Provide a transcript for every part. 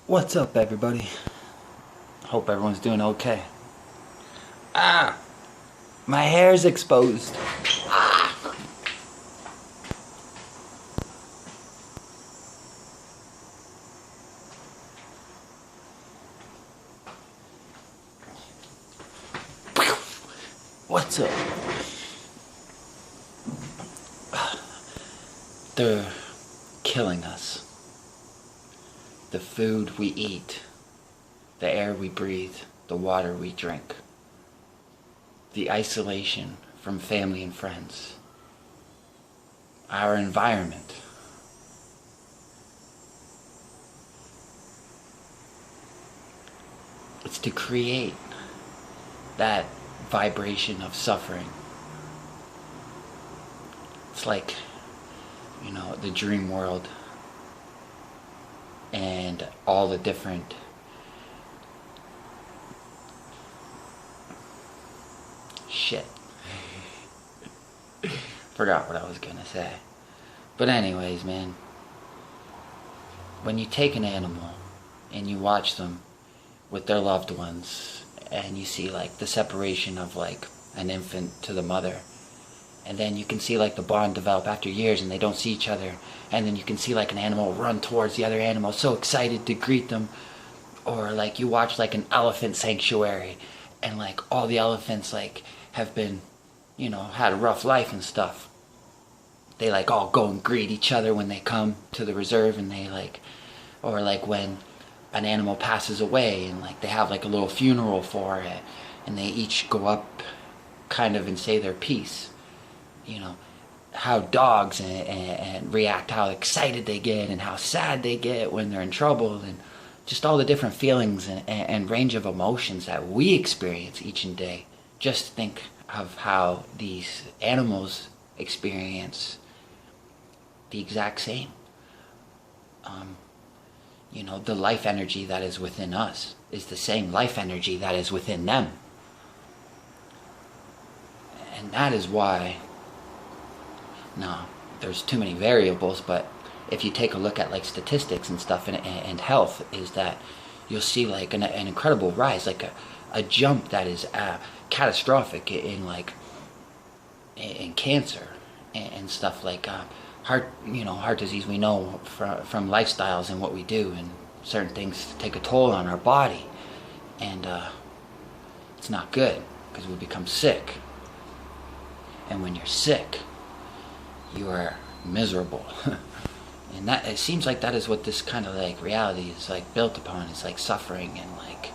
What's up, everybody? Hope everyone's doing okay. Ah! My hair's exposed. Ah! What's up? They're killing us. The food we eat, the air we breathe, the water we drink, the isolation from family and friends, our environment. It's to create that vibration of suffering. It's like, the dream world and all the different shit. Forgot what I was gonna say. But anyways, man, when you take an animal and you watch them with their loved ones and you see like the separation of like an infant to the mother, and then you can see like the bond develop after years and they don't see each other, and then you can see like an animal run towards the other animal so excited to greet them. Or like you watch like an elephant sanctuary and like all the elephants like have been, had a rough life and stuff. They like all go and greet each other when they come to the reserve, and they like, or like when an animal passes away and like they have like a little funeral for it and they each go up kind of and say their piece. How dogs and react, how excited they get and how sad they get when they're in trouble, and just all the different feelings and range of emotions that we experience each and day. Just think of how these animals experience the exact same. The life energy that is within us is the same life energy that is within them. And that is why, now, there's too many variables, but if you take a look at like statistics and stuff and health, is that you'll see like an incredible rise, like a jump that is catastrophic in like in cancer and stuff like heart disease. We know from lifestyles and what we do, and certain things take a toll on our body, and it's not good because we become sick. And when you're sick, you are miserable. And that, it seems like that is what this kind of like reality is like built upon. It's like suffering, and like,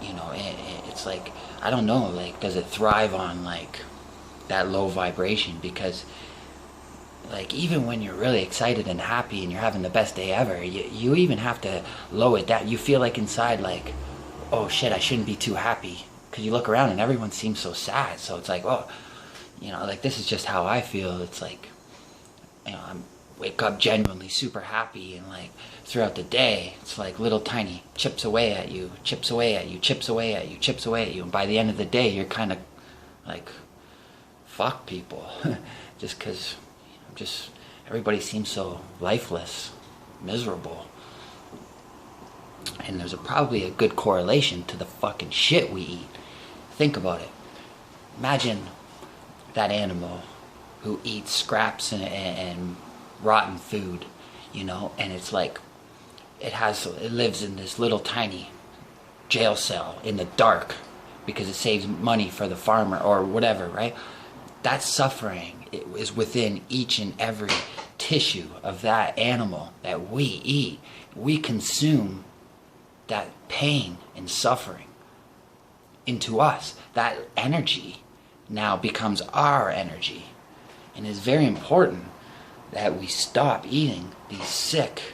it's like, I don't know, like, does it thrive on like that low vibration? Because like, even when you're really excited and happy and you're having the best day ever, you even have to lower it down. You feel like inside like, oh shit, I shouldn't be too happy, because you look around and everyone seems so sad. So it's like, oh, like, this is just how I feel. It's like, I wake up genuinely super happy, and like throughout the day, it's like little tiny chips away at you, chips away at you, chips away at you, chips away at you. And by the end of the day, you're kind of like, fuck people. Just because, everybody seems so lifeless, miserable. And there's probably a good correlation to the fucking shit we eat. Think about it. Imagine that animal who eats scraps and rotten food, and it's like, it lives in this little tiny jail cell in the dark because it saves money for the farmer or whatever, right? That suffering, it is within each and every tissue of that animal that we eat. We consume that pain and suffering into us. That energy now becomes our energy. And it's very important that we stop eating these sick,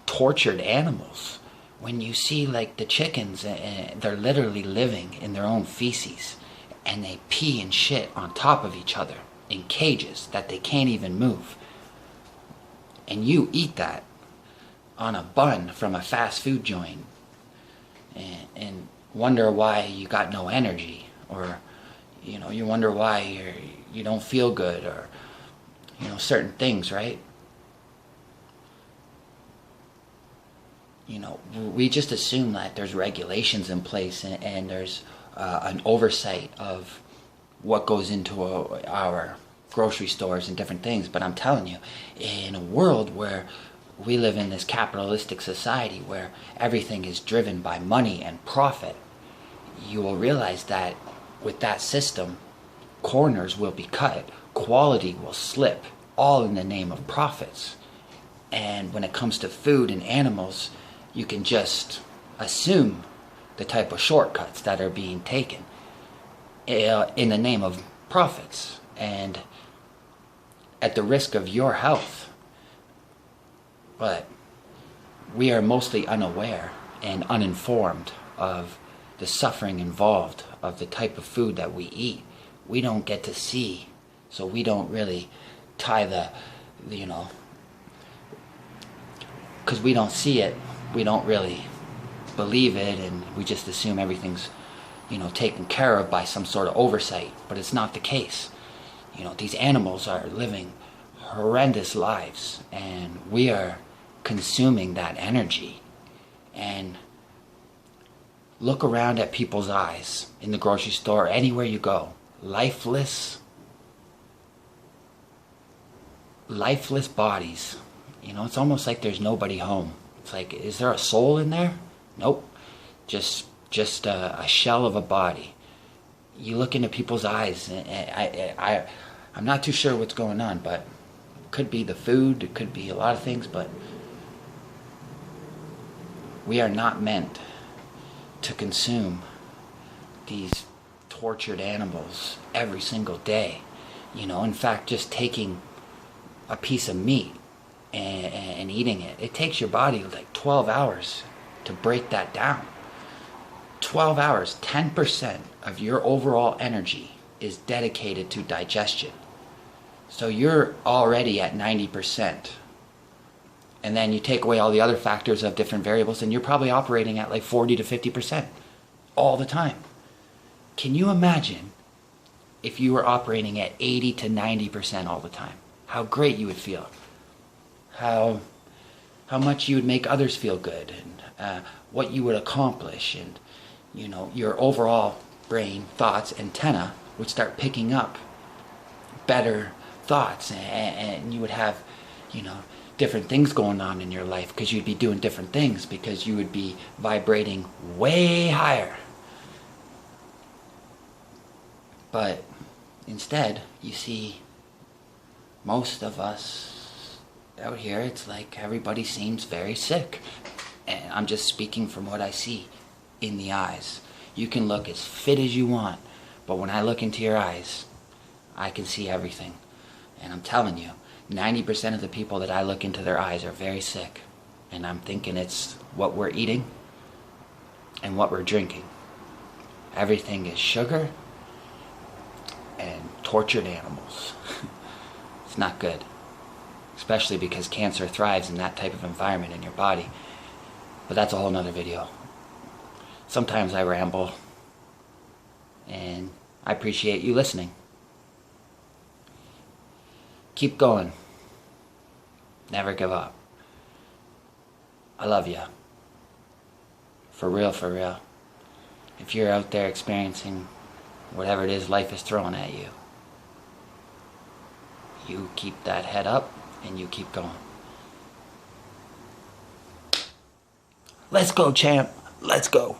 tortured animals. When you see like the chickens, they're literally living in their own feces, and they pee and shit on top of each other in cages that they can't even move. And you eat that on a bun from a fast food joint and wonder why you got no energy, or you wonder why you don't feel good, or certain things, right? we just assume that there's regulations in place, and there's an oversight of what goes into our grocery stores and different things. But I'm telling you, in a world where we live in this capitalistic society where everything is driven by money and profit, you will realize that with that system, corners will be cut, quality will slip, all in the name of profits. And when it comes to food and animals, you can just assume the type of shortcuts that are being taken in the name of profits and at the risk of your health. But we are mostly unaware and uninformed of the suffering involved of the type of food that we eat. We don't get to see, so we don't really tie because we don't see it, we don't really believe it, and we just assume everything's, taken care of by some sort of oversight. But it's not the case. These animals are living horrendous lives, and we are consuming that energy. And look around at people's eyes in the grocery store, anywhere you go. Lifeless bodies. It's almost like there's nobody home. It's like, is there a soul in there? Nope. Just a shell of a body. You look into people's eyes, and I'm not too sure what's going on, but it could be the food, it could be a lot of things, but we are not meant to consume these tortured animals every single day. In fact, just taking a piece of meat and eating it, it takes your body like 12 hours to break that down. 12 hours, 10% of your overall energy is dedicated to digestion. So you're already at 90%. And then you take away all the other factors of different variables, and you're probably operating at like 40 to 50% all the time. Can you imagine if you were operating at 80 to 90% all the time? How great you would feel. How much you would make others feel good, and what you would accomplish, and your overall brain thoughts antenna would start picking up better thoughts, and you would have different things going on in your life because you'd be doing different things because you would be vibrating way higher. But instead, you see most of us out here, it's like everybody seems very sick. And I'm just speaking from what I see in the eyes. You can look as fit as you want, but when I look into your eyes, I can see everything. And I'm telling you, 90% of the people that I look into their eyes are very sick. And I'm thinking it's what we're eating and what we're drinking. Everything is sugar and tortured animals. It's not good. Especially because cancer thrives in that type of environment in your body. But that's a whole nother video. Sometimes I ramble, and I appreciate you listening. Keep going. Never give up. I love you. For real, for real. If you're out there experiencing whatever it is life is throwing at you, you keep that head up and you keep going. Let's go, champ. Let's go.